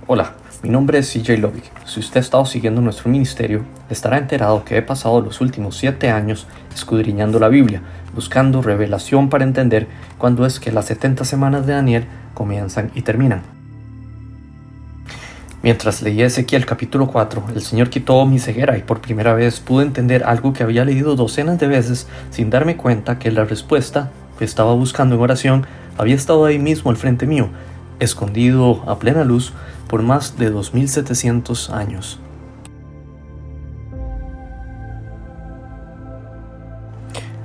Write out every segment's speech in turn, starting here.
Hola, mi nombre es CJ Lovick. Si usted ha estado siguiendo nuestro ministerio, estará enterado que he pasado los últimos 7 años escudriñando la Biblia, buscando revelación para entender cuándo es que las 70 semanas de Daniel comienzan y terminan. Mientras leía Ezequiel capítulo 4, el Señor quitó mi ceguera y por primera vez pude entender algo que había leído docenas de veces sin darme cuenta que la respuesta que estaba buscando en oración había estado ahí mismo al frente mío, escondido a plena luz por más de 2700 años.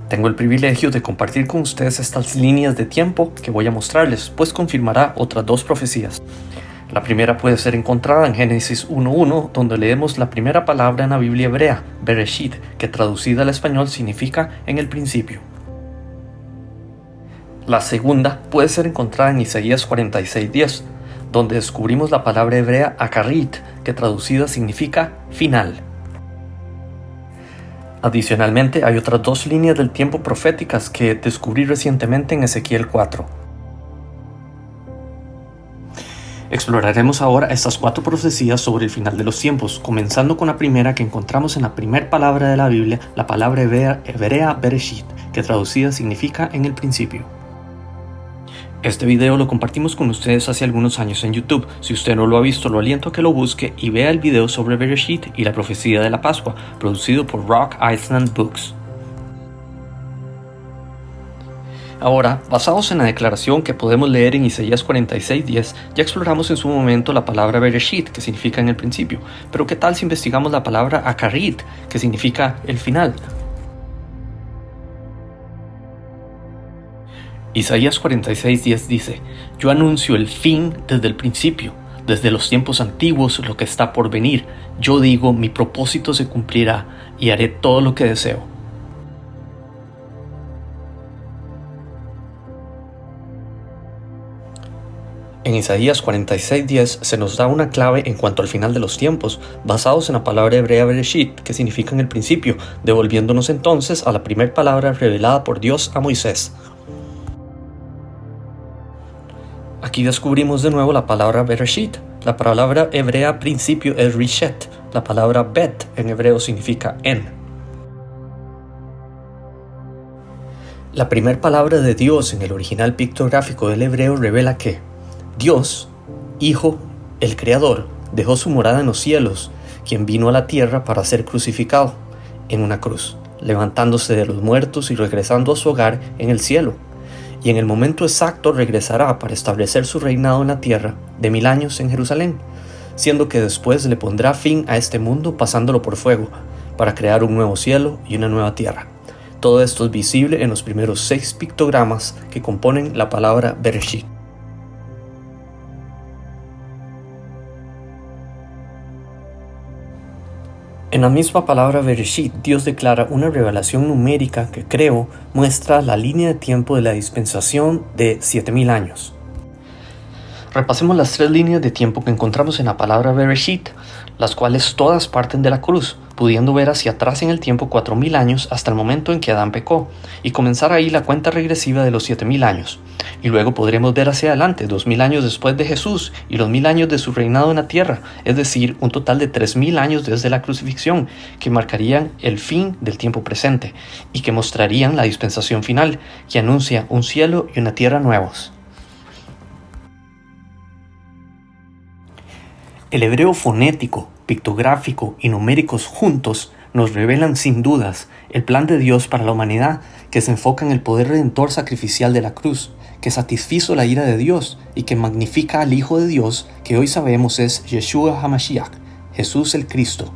Tengo el privilegio de compartir con ustedes estas líneas de tiempo que voy a mostrarles, pues confirmará otras 2 profecías. La primera puede ser encontrada en Génesis 1:1, donde leemos la primera palabra en la Biblia hebrea, Bereshit, que traducida al español significa en el principio. La segunda puede ser encontrada en Isaías 46:10, donde descubrimos la palabra hebrea akarit, que traducida significa final. Adicionalmente, hay otras 2 líneas del tiempo proféticas que descubrí recientemente en Ezequiel 4. Exploraremos ahora estas 4 profecías sobre el final de los tiempos, comenzando con la primera que encontramos en la primera palabra de la Biblia, la palabra hebrea Bereshit, que traducida significa en el principio. Este video lo compartimos con ustedes hace algunos años en YouTube. Si usted no lo ha visto, lo aliento a que lo busque y vea el video sobre Bereshit y la profecía de la Pascua, producido por Rock Island Books. Ahora, basados en la declaración que podemos leer en Isaías 46:10, ya exploramos en su momento la palabra Bereshit, que significa en el principio. Pero ¿qué tal si investigamos la palabra akarit, que significa el final? Isaías 46:10 dice: Yo anuncio el fin desde el principio, desde los tiempos antiguos lo que está por venir. Yo digo, mi propósito se cumplirá y haré todo lo que deseo. En Isaías 46:10 se nos da una clave en cuanto al final de los tiempos, basados en la palabra hebrea Bereshit, que significa en el principio, devolviéndonos entonces a la primera palabra revelada por Dios a Moisés. Aquí descubrimos de nuevo la palabra Bereshit. La palabra hebrea principio es Rishet. La palabra Bet en hebreo significa en. La primera palabra de Dios en el original pictográfico del hebreo revela que Dios, Hijo, el Creador, dejó su morada en los cielos, quien vino a la tierra para ser crucificado en una cruz, levantándose de los muertos y regresando a su hogar en el cielo. Y en el momento exacto regresará para establecer su reinado en la tierra de 1000 años en Jerusalén, siendo que después le pondrá fin a este mundo pasándolo por fuego, para crear un nuevo cielo y una nueva tierra. Todo esto es visible en los primeros 6 pictogramas que componen la palabra Bereshit. En la misma palabra Bereshit, Dios declara una revelación numérica que creo muestra la línea de tiempo de la dispensación de 7000 años. Repasemos las 3 líneas de tiempo que encontramos en la palabra Bereshit, las cuales todas parten de la cruz, pudiendo ver hacia atrás en el tiempo 4000 años hasta el momento en que Adán pecó, y comenzar ahí la cuenta regresiva de los 7000 años. Y luego podremos ver hacia adelante 2000 años después de Jesús y los 1000 años de su reinado en la tierra, es decir, un total de 3000 años desde la crucifixión, que marcarían el fin del tiempo presente y que mostrarían la dispensación final, que anuncia un cielo y una tierra nuevos. El hebreo fonético, pictográfico y numéricos juntos nos revelan sin dudas el plan de Dios para la humanidad, que se enfoca en el poder redentor sacrificial de la cruz, que satisfizo la ira de Dios y que magnifica al Hijo de Dios, que hoy sabemos es Yeshua HaMashiach, Jesús el Cristo.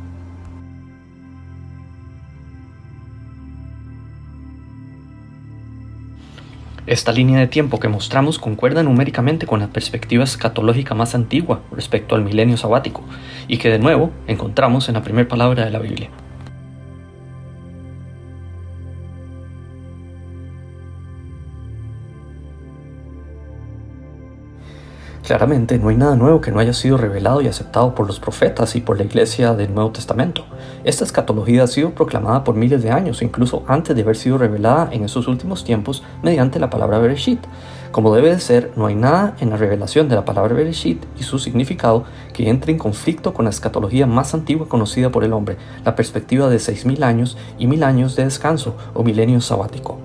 Esta línea de tiempo que mostramos concuerda numéricamente con la perspectiva escatológica más antigua respecto al milenio sabático, y que de nuevo encontramos en la primera palabra de la Biblia. Claramente no hay nada nuevo que no haya sido revelado y aceptado por los profetas y por la iglesia del Nuevo Testamento. Esta escatología ha sido proclamada por miles de años, incluso antes de haber sido revelada en esos últimos tiempos mediante la palabra Bereshit. Como debe de ser, no hay nada en la revelación de la palabra Bereshit y su significado que entre en conflicto con la escatología más antigua conocida por el hombre, la perspectiva de 6.000 años y 1.000 años de descanso o milenio sabático.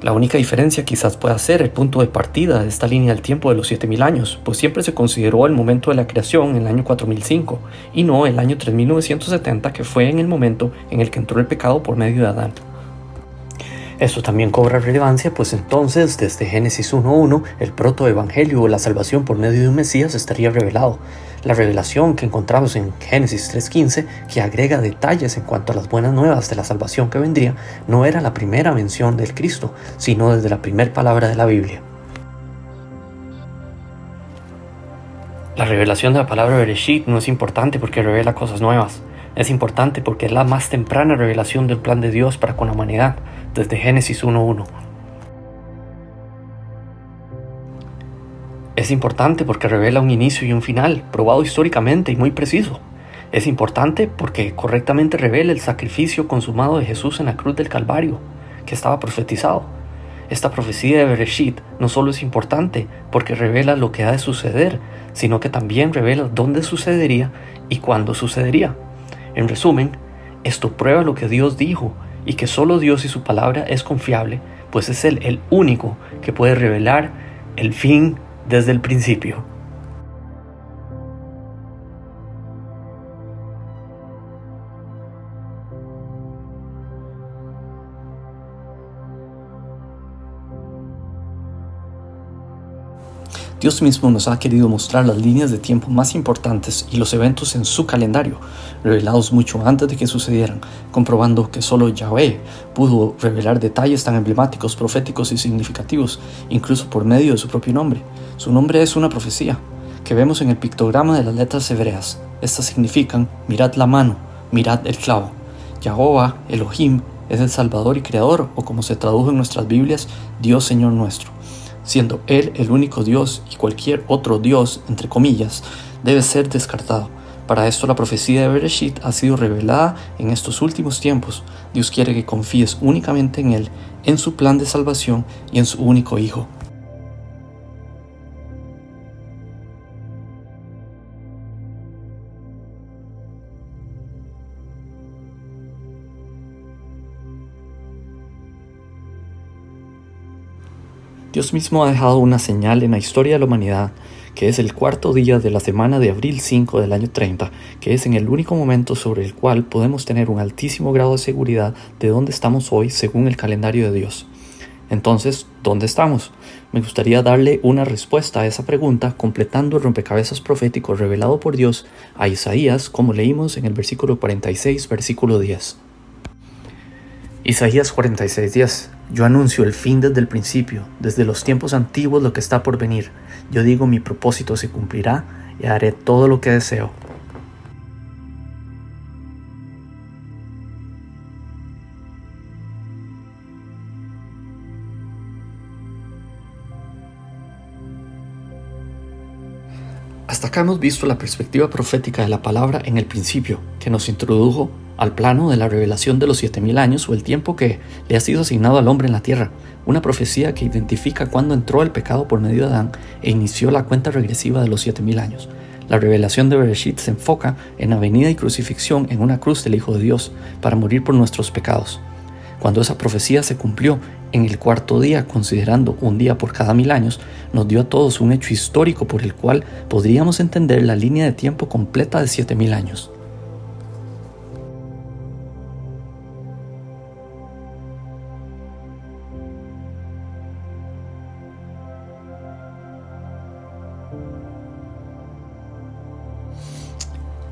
La única diferencia quizás pueda ser el punto de partida de esta línea del tiempo de los 7.000 años, pues siempre se consideró el momento de la creación en el año 4005 y no el año 3970, que fue en el momento en el que entró el pecado por medio de Adán. Esto también cobra relevancia, pues entonces desde Génesis 1.1 el protoevangelio o la salvación por medio de un Mesías estaría revelado. La revelación que encontramos en Génesis 3.15, que agrega detalles en cuanto a las buenas nuevas de la salvación que vendría, no era la primera mención del Cristo, sino desde la primera palabra de la Biblia. La revelación de la palabra Bereshit no es importante porque revela cosas nuevas. Es importante porque es la más temprana revelación del plan de Dios para con la humanidad, desde Génesis 1.1. Es importante porque revela un inicio y un final, probado históricamente y muy preciso. Es importante porque correctamente revela el sacrificio consumado de Jesús en la cruz del Calvario, que estaba profetizado. Esta profecía de Bereshit no solo es importante porque revela lo que ha de suceder, sino que también revela dónde sucedería y cuándo sucedería. En resumen, esto prueba lo que Dios dijo y que solo Dios y su palabra es confiable, pues es Él el único que puede revelar el fin desde el principio. Dios mismo nos ha querido mostrar las líneas de tiempo más importantes y los eventos en su calendario, revelados mucho antes de que sucedieran, comprobando que solo Yahweh pudo revelar detalles tan emblemáticos, proféticos y significativos, incluso por medio de su propio nombre. Su nombre es una profecía, que vemos en el pictograma de las letras hebreas. Estas significan, mirad la mano, mirad el clavo. Yahová, Elohim, es el Salvador y Creador, o como se tradujo en nuestras Biblias, Dios Señor nuestro. Siendo Él el único Dios y cualquier otro Dios, entre comillas, debe ser descartado. Para esto la profecía de Bereshit ha sido revelada en estos últimos tiempos. Dios quiere que confíes únicamente en Él, en su plan de salvación y en su único Hijo. Dios mismo ha dejado una señal en la historia de la humanidad, que es el cuarto día de la semana de abril 5 del año 30, que es en el único momento sobre el cual podemos tener un altísimo grado de seguridad de dónde estamos hoy según el calendario de Dios. Entonces, ¿dónde estamos? Me gustaría darle una respuesta a esa pregunta completando el rompecabezas profético revelado por Dios a Isaías, como leímos en el versículo 46, versículo 10. Isaías 46:10. Yo anuncio el fin desde el principio, desde los tiempos antiguos lo que está por venir. Yo digo, mi propósito se cumplirá y haré todo lo que deseo. Hasta acá hemos visto la perspectiva profética de la palabra en el principio, que nos introdujo al plano de la revelación de los 7.000 años o el tiempo que le ha sido asignado al hombre en la tierra, una profecía que identifica cuándo entró el pecado por medio de Adán e inició la cuenta regresiva de los 7.000 años. La revelación de Bereshit se enfoca en la venida y crucifixión en una cruz del Hijo de Dios para morir por nuestros pecados. Cuando esa profecía se cumplió en el cuarto día, considerando un día por cada 1.000 años, nos dio a todos un hecho histórico por el cual podríamos entender la línea de tiempo completa de 7.000 años.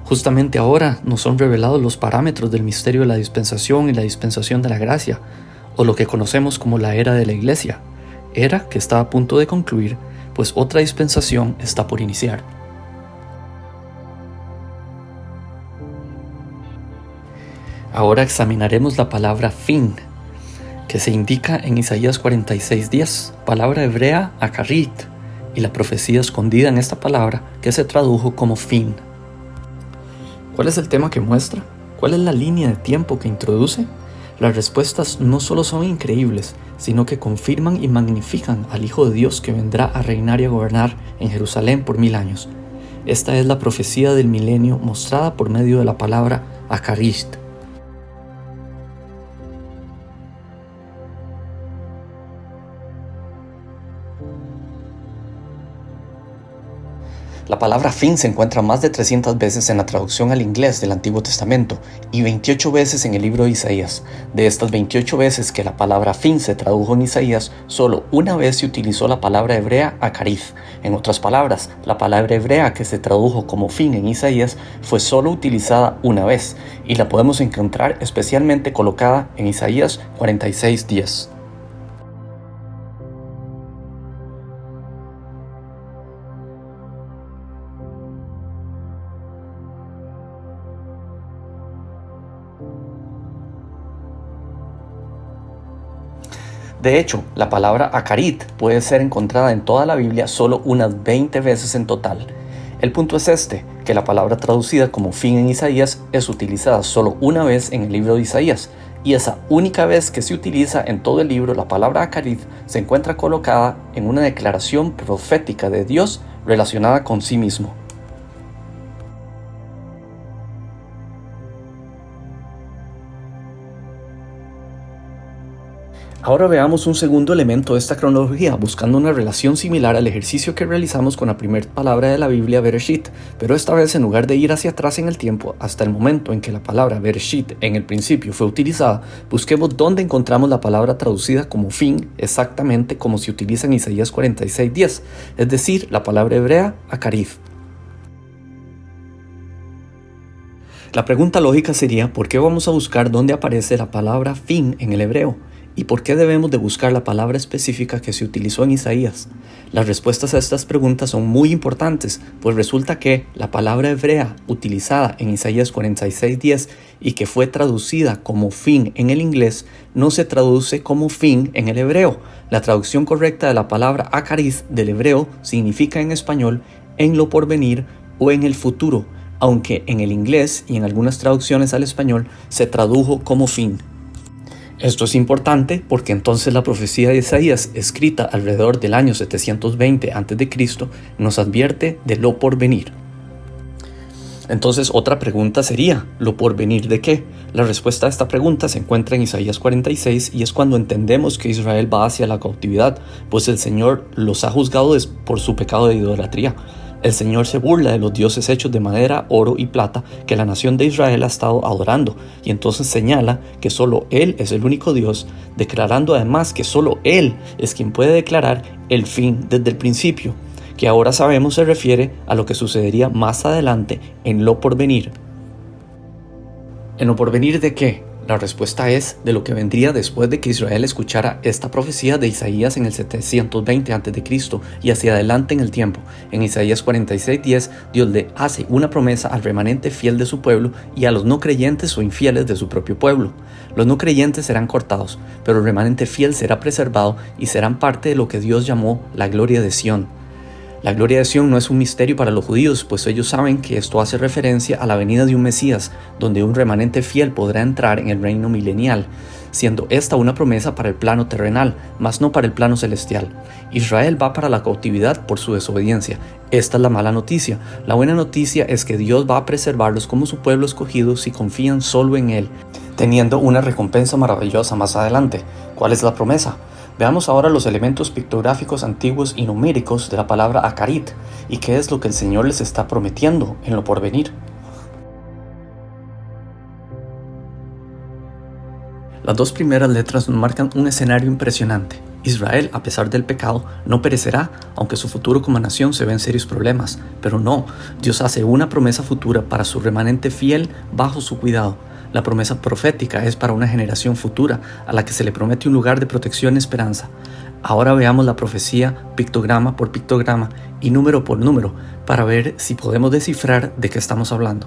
Justamente ahora nos son revelados los parámetros del misterio de la dispensación y la dispensación de la gracia, o lo que conocemos como la era de la Iglesia, era que está a punto de concluir, pues otra dispensación está por iniciar. Ahora examinaremos la palabra fin, que se indica en Isaías 46:10, palabra hebrea akarit, y la profecía escondida en esta palabra que se tradujo como fin. ¿Cuál es el tema que muestra? ¿Cuál es la línea de tiempo que introduce? Las respuestas no solo son increíbles, sino que confirman y magnifican al Hijo de Dios que vendrá a reinar y a gobernar en Jerusalén por 1000 años. Esta es la profecía del milenio mostrada por medio de la palabra Acarist. La palabra fin se encuentra más de 300 veces en la traducción al inglés del Antiguo Testamento y 28 veces en el libro de Isaías. De estas 28 veces que la palabra fin se tradujo en Isaías, solo una vez se utilizó la palabra hebrea acarith. En otras palabras, la palabra hebrea que se tradujo como fin en Isaías fue solo utilizada una vez y la podemos encontrar especialmente colocada en Isaías 46:10. De hecho, la palabra acarit puede ser encontrada en toda la Biblia solo unas 20 veces en total. El punto es este, que la palabra traducida como fin en Isaías es utilizada solo una vez en el libro de Isaías, y esa única vez que se utiliza en todo el libro la palabra acarit se encuentra colocada en una declaración profética de Dios relacionada con sí mismo. Ahora veamos un segundo elemento de esta cronología, buscando una relación similar al ejercicio que realizamos con la primera palabra de la Biblia, Bereshit, pero esta vez en lugar de ir hacia atrás en el tiempo, hasta el momento en que la palabra Bereshit en el principio fue utilizada, busquemos dónde encontramos la palabra traducida como fin, exactamente como se utiliza en Isaías 46:10, es decir, la palabra hebrea Acarith. La pregunta lógica sería, ¿por qué vamos a buscar dónde aparece la palabra fin en el hebreo? ¿Y por qué debemos de buscar la palabra específica que se utilizó en Isaías? Las respuestas a estas preguntas son muy importantes, pues resulta que la palabra hebrea utilizada en Isaías 46:10 y que fue traducida como fin en el inglés, no se traduce como fin en el hebreo. La traducción correcta de la palabra acarith del hebreo significa en español en lo porvenir o en el futuro, aunque en el inglés y en algunas traducciones al español se tradujo como fin. Esto es importante porque entonces la profecía de Isaías, escrita alrededor del año 720 a.C., nos advierte de lo porvenir. Entonces otra pregunta sería, ¿lo porvenir de qué? La respuesta a esta pregunta se encuentra en Isaías 46 y es cuando entendemos que Israel va hacia la cautividad, pues el Señor los ha juzgado por su pecado de idolatría. El Señor se burla de los dioses hechos de madera, oro y plata que la nación de Israel ha estado adorando, y entonces señala que solo Él es el único Dios, declarando además que solo Él es quien puede declarar el fin desde el principio, que ahora sabemos se refiere a lo que sucedería más adelante en lo porvenir. ¿En lo porvenir de qué? La respuesta es de lo que vendría después de que Israel escuchara esta profecía de Isaías en el 720 a.C. y hacia adelante en el tiempo. En Isaías 46:10, Dios le hace una promesa al remanente fiel de su pueblo y a los no creyentes o infieles de su propio pueblo. Los no creyentes serán cortados, pero el remanente fiel será preservado y serán parte de lo que Dios llamó la gloria de Sión. La gloria de Sión no es un misterio para los judíos, pues ellos saben que esto hace referencia a la venida de un Mesías, donde un remanente fiel podrá entrar en el reino milenial, siendo esta una promesa para el plano terrenal, mas no para el plano celestial. Israel va para la cautividad por su desobediencia. Esta es la mala noticia. La buena noticia es que Dios va a preservarlos como su pueblo escogido si confían solo en Él, teniendo una recompensa maravillosa más adelante. ¿Cuál es la promesa? Veamos ahora los elementos pictográficos antiguos y numéricos de la palabra acarit y qué es lo que el Señor les está prometiendo en lo porvenir. Las dos primeras letras nos marcan un escenario impresionante. Israel, a pesar del pecado, no perecerá, aunque su futuro como nación se ve en serios problemas. Pero no, Dios hace una promesa futura para su remanente fiel bajo su cuidado. La promesa profética es para una generación futura, a la que se le promete un lugar de protección y esperanza. Ahora veamos la profecía pictograma por pictograma y número por número, para ver si podemos descifrar de qué estamos hablando.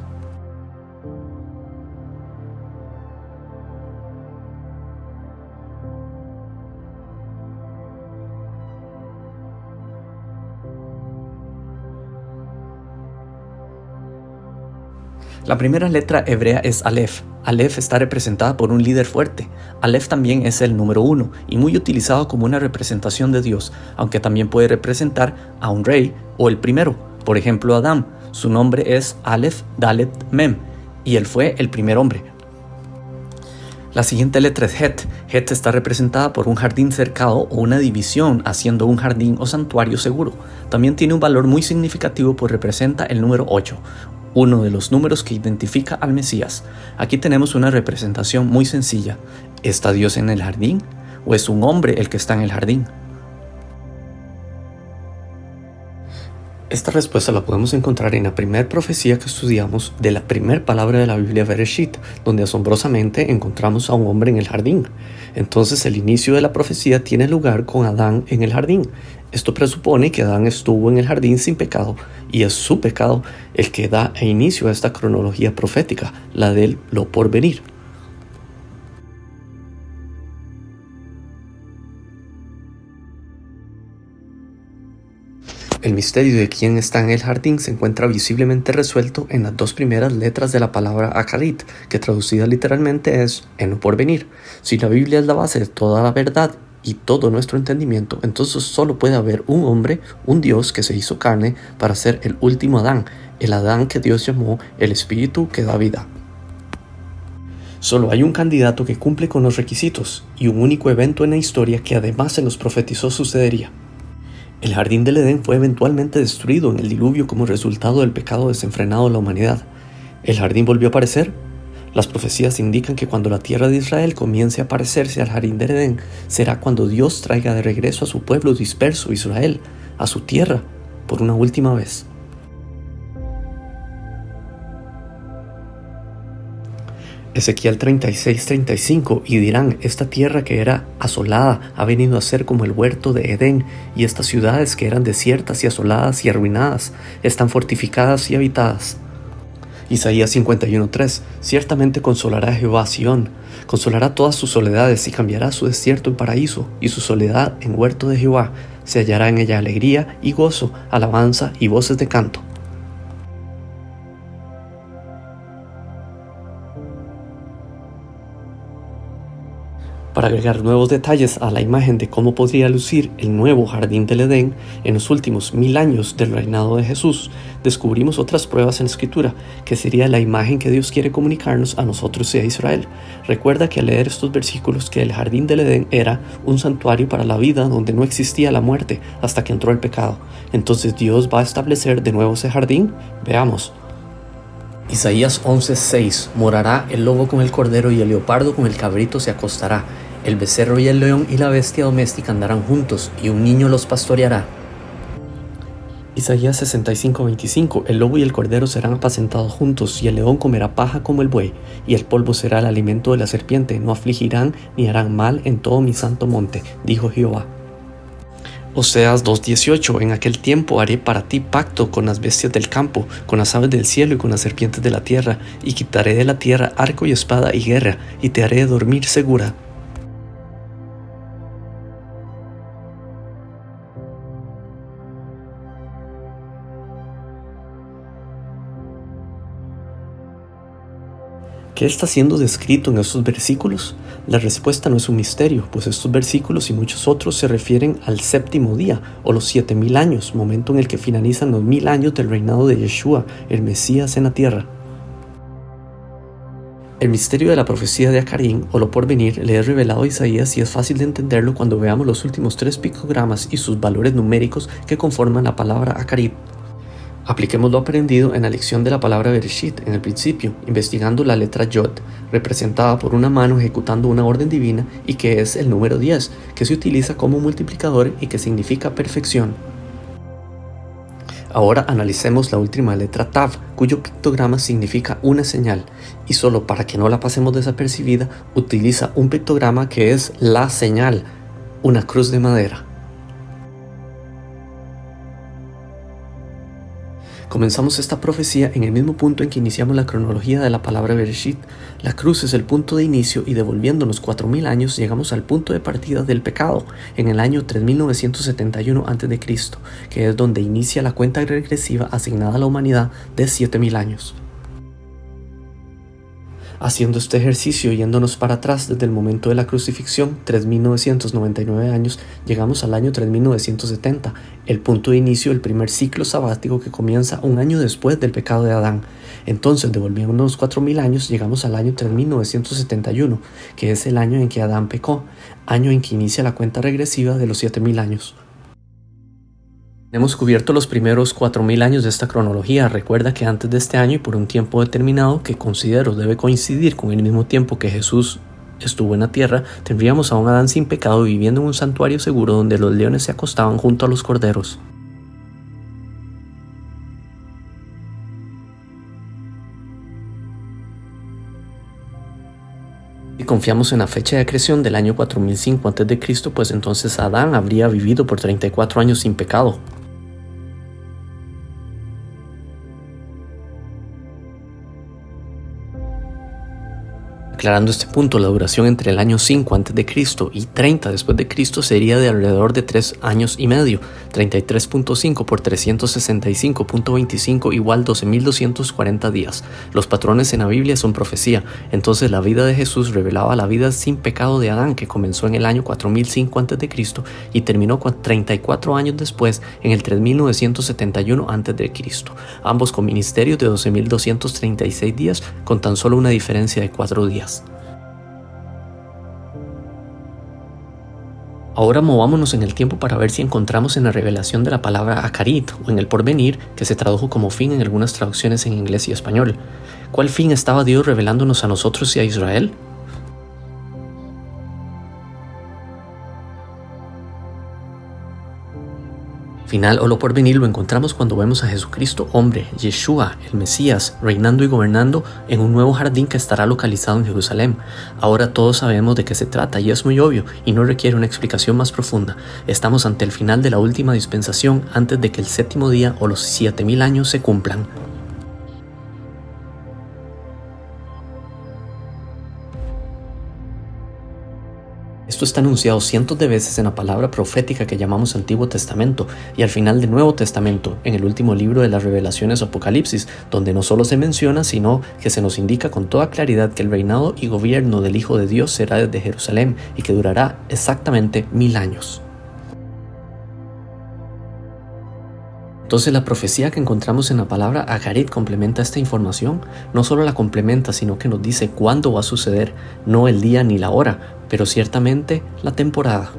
La primera letra hebrea es Aleph. Aleph está representada por un líder fuerte. Aleph también es el número 1 y muy utilizado como una representación de Dios, aunque también puede representar a un rey o el primero. Por ejemplo, Adán. Su nombre es Aleph Dalet Mem y él fue el primer hombre. La siguiente letra es Het. Het está representada por un jardín cercado o una división haciendo un jardín o santuario seguro. También tiene un valor muy significativo pues representa el número 8, uno de los números que identifica al Mesías. Aquí tenemos una representación muy sencilla. ¿Está Dios en el jardín o es un hombre el que está en el jardín? Esta respuesta la podemos encontrar en la primera profecía que estudiamos de la primera palabra de la Biblia, Bereshit, donde asombrosamente encontramos a un hombre en el jardín. Entonces el inicio de la profecía tiene lugar con Adán en el jardín. Esto presupone que Adán estuvo en el jardín sin pecado y es su pecado el que da inicio a esta cronología profética, la de lo por venir. El misterio de quién está en el jardín se encuentra visiblemente resuelto en las dos primeras letras de la palabra Akarit, que traducida literalmente es en lo por venir. Si la Biblia es la base de toda la verdad y todo nuestro entendimiento, entonces solo puede haber un hombre, un Dios que se hizo carne para ser el último Adán, el Adán que Dios llamó el Espíritu que da vida. Solo hay un candidato que cumple con los requisitos y un único evento en la historia que además se nos profetizó sucedería. El jardín del Edén fue eventualmente destruido en el diluvio como resultado del pecado desenfrenado de la humanidad. ¿El jardín volvió a aparecer? Las profecías indican que cuando la tierra de Israel comience a parecerse al jardín del Edén, será cuando Dios traiga de regreso a su pueblo disperso, Israel, a su tierra, por una última vez. Ezequiel 36:35, y dirán, esta tierra que era asolada ha venido a ser como el huerto de Edén, y estas ciudades que eran desiertas y asoladas y arruinadas, están fortificadas y habitadas. Isaías 51:3, ciertamente consolará Jehová a Sión, consolará todas sus soledades y cambiará su desierto en paraíso, y su soledad en huerto de Jehová, se hallará en ella alegría y gozo, alabanza y voces de canto. Para agregar nuevos detalles a la imagen de cómo podría lucir el nuevo jardín del Edén en los últimos 1000 años del reinado de Jesús, descubrimos otras pruebas en la Escritura, que sería la imagen que Dios quiere comunicarnos a nosotros y a Israel. Recuerda que al leer estos versículos que el jardín del Edén era un santuario para la vida donde no existía la muerte hasta que entró el pecado. Entonces Dios va a establecer de nuevo ese jardín. Veamos. Isaías 11:6, morará el lobo con el cordero y el leopardo con el cabrito se acostará. El becerro y el león y la bestia doméstica andarán juntos, y un niño los pastoreará. Isaías 65:25, el lobo y el cordero serán apacentados juntos, y el león comerá paja como el buey, y el polvo será el alimento de la serpiente, no afligirán ni harán mal en todo mi santo monte, dijo Jehová. Oseas 2:18, en aquel tiempo haré para ti pacto con las bestias del campo, con las aves del cielo y con las serpientes de la tierra, y quitaré de la tierra arco y espada y guerra, y te haré dormir segura. ¿Qué está siendo descrito en estos versículos? La respuesta no es un misterio, pues estos versículos y muchos otros se refieren al séptimo día, o los 7000 años, momento en el que finalizan los 1000 años del reinado de Yeshua, el Mesías en la tierra. El misterio de la profecía de Acarín, o lo porvenir, le es revelado a Isaías y es fácil de entenderlo cuando veamos los últimos 3 picogramas y sus valores numéricos que conforman la palabra Acarit. Apliquemos lo aprendido en la lección de la palabra Bereshit en el principio, investigando la letra Yod, representada por una mano ejecutando una orden divina y que es el número 10, que se utiliza como multiplicador y que significa perfección. Ahora analicemos la última letra Tav, cuyo pictograma significa una señal, y solo para que no la pasemos desapercibida, utiliza un pictograma que es la señal, una cruz de madera. Comenzamos esta profecía en el mismo punto en que iniciamos la cronología de la palabra Bereshit. La cruz es el punto de inicio y devolviéndonos 4000 años llegamos al punto de partida del pecado, en el año 3971 a.C., que es donde inicia la cuenta regresiva asignada a la humanidad de 7000 años. Haciendo este ejercicio, yéndonos para atrás desde el momento de la crucifixión, 3.999 años, llegamos al año 3.970, el punto de inicio del primer ciclo sabático que comienza un año después del pecado de Adán. Entonces, devolviéndonos 4.000 años, llegamos al año 3.971, que es el año en que Adán pecó, año en que inicia la cuenta regresiva de los 7.000 años. Hemos cubierto los primeros 4.000 años de esta cronología. Recuerda que antes de este año y por un tiempo determinado que considero debe coincidir con el mismo tiempo que Jesús estuvo en la tierra, tendríamos a un Adán sin pecado viviendo en un santuario seguro donde los leones se acostaban junto a los corderos. Si confiamos en la fecha de creación del año 4005 a.C., pues entonces Adán habría vivido por 34 años sin pecado. Aclarando este punto, la duración entre el año 5 a.C. y 30 después de Cristo sería de alrededor de 3 años y medio, 33.5 por 365.25 igual 12.240 días. Los patrones en la Biblia son profecía, entonces la vida de Jesús revelaba la vida sin pecado de Adán, que comenzó en el año 4005 a.C. y terminó 34 años después en el 3971 a.C., ambos con ministerios de 12.236 días con tan solo una diferencia de 4 días. Ahora movámonos en el tiempo para ver si encontramos en la revelación de la palabra Acarit o en el porvenir, que se tradujo como fin en algunas traducciones en inglés y español. ¿Cuál fin estaba Dios revelándonos a nosotros y a Israel? Final o lo porvenir lo encontramos cuando vemos a Jesucristo hombre, Yeshua, el Mesías, reinando y gobernando en un nuevo jardín que estará localizado en Jerusalén. Ahora todos sabemos de qué se trata y es muy obvio y no requiere una explicación más profunda. Estamos ante el final de la última dispensación antes de que el séptimo día o los 7.000 años se cumplan. Esto está anunciado cientos de veces en la palabra profética que llamamos Antiguo Testamento y al final del Nuevo Testamento, en el último libro de las Revelaciones Apocalipsis, donde no solo se menciona, sino que se nos indica con toda claridad que el reinado y gobierno del Hijo de Dios será desde Jerusalén y que durará exactamente 1000 años. Entonces la profecía que encontramos en la palabra Acarit complementa esta información. No solo la complementa, sino que nos dice cuándo va a suceder, no el día ni la hora, pero ciertamente la temporada.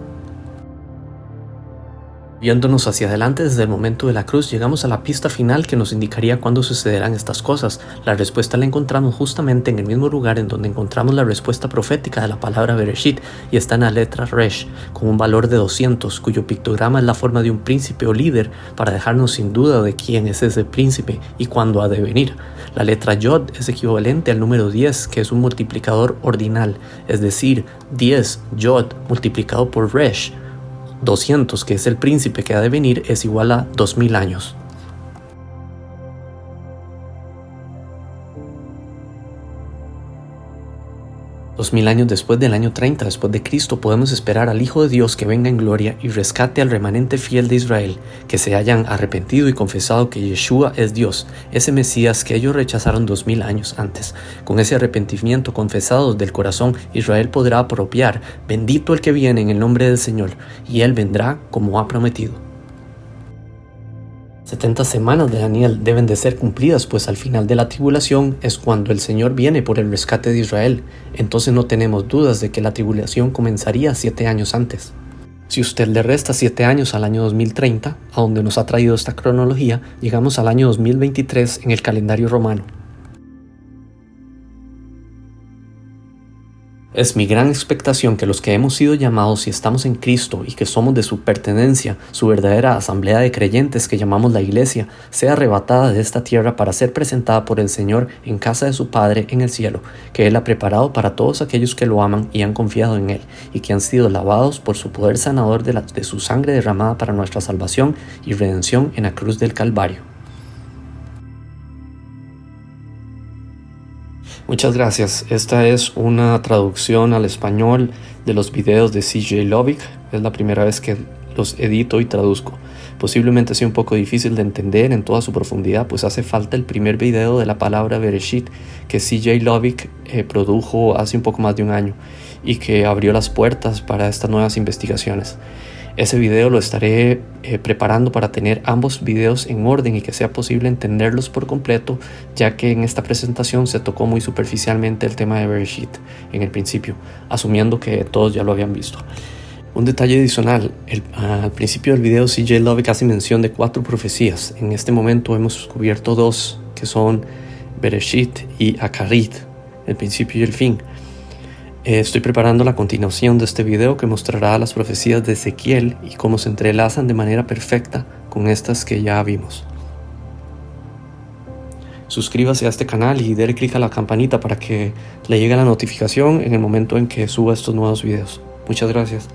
Viéndonos hacia adelante desde el momento de la cruz, llegamos a la pista final que nos indicaría cuándo sucederán estas cosas. La respuesta la encontramos justamente en el mismo lugar en donde encontramos la respuesta profética de la palabra Bereshit, y está en la letra Resh, con un valor de 200, cuyo pictograma es la forma de un príncipe o líder para dejarnos sin duda de quién es ese príncipe y cuándo ha de venir. La letra Yod es equivalente al número 10, que es un multiplicador ordinal, es decir, 10 Yod multiplicado por Resh, 200, que es el príncipe que ha de venir, es igual a 2000 años. 2000 años después del año 30 después de Cristo podemos esperar al Hijo de Dios que venga en gloria y rescate al remanente fiel de Israel, que se hayan arrepentido y confesado que Yeshua es Dios, ese Mesías que ellos rechazaron 2000 años antes. Con ese arrepentimiento confesado del corazón, Israel podrá apropiar, bendito el que viene en el nombre del Señor, y Él vendrá como ha prometido. 70 semanas de Daniel deben de ser cumplidas, pues al final de la tribulación es cuando el Señor viene por el rescate de Israel. Entonces no tenemos dudas de que la tribulación comenzaría 7 años antes. Si usted le resta 7 años al año 2030, a donde nos ha traído esta cronología, llegamos al año 2023 en el calendario romano. Es mi gran expectación que los que hemos sido llamados y estamos en Cristo y que somos de su pertenencia, su verdadera asamblea de creyentes que llamamos la Iglesia, sea arrebatada de esta tierra para ser presentada por el Señor en casa de su Padre en el cielo, que Él ha preparado para todos aquellos que lo aman y han confiado en Él, y que han sido lavados por su poder sanador de su sangre derramada para nuestra salvación y redención en la cruz del Calvario. Muchas gracias. Esta es una traducción al español de los videos de C.J. Lovick. Es la primera vez que los edito y traduzco. Posiblemente sea un poco difícil de entender en toda su profundidad, pues hace falta el primer video de la palabra Bereshit que C.J. Lovick produjo hace un poco más de un año y que abrió las puertas para estas nuevas investigaciones. Ese video lo estaré preparando para tener ambos videos en orden y que sea posible entenderlos por completo, ya que en esta presentación se tocó muy superficialmente el tema de Bereshit en el principio, asumiendo que todos ya lo habían visto. Un detalle adicional, al principio del video C.J. Lovick hace mención de 4 profecías. En este momento hemos descubierto 2, que son Bereshit y Akarit, el principio y el fin. Estoy preparando la continuación de este video que mostrará las profecías de Ezequiel y cómo se entrelazan de manera perfecta con estas que ya vimos. Suscríbase a este canal y déle clic a la campanita para que le llegue la notificación en el momento en que suba estos nuevos videos. Muchas gracias.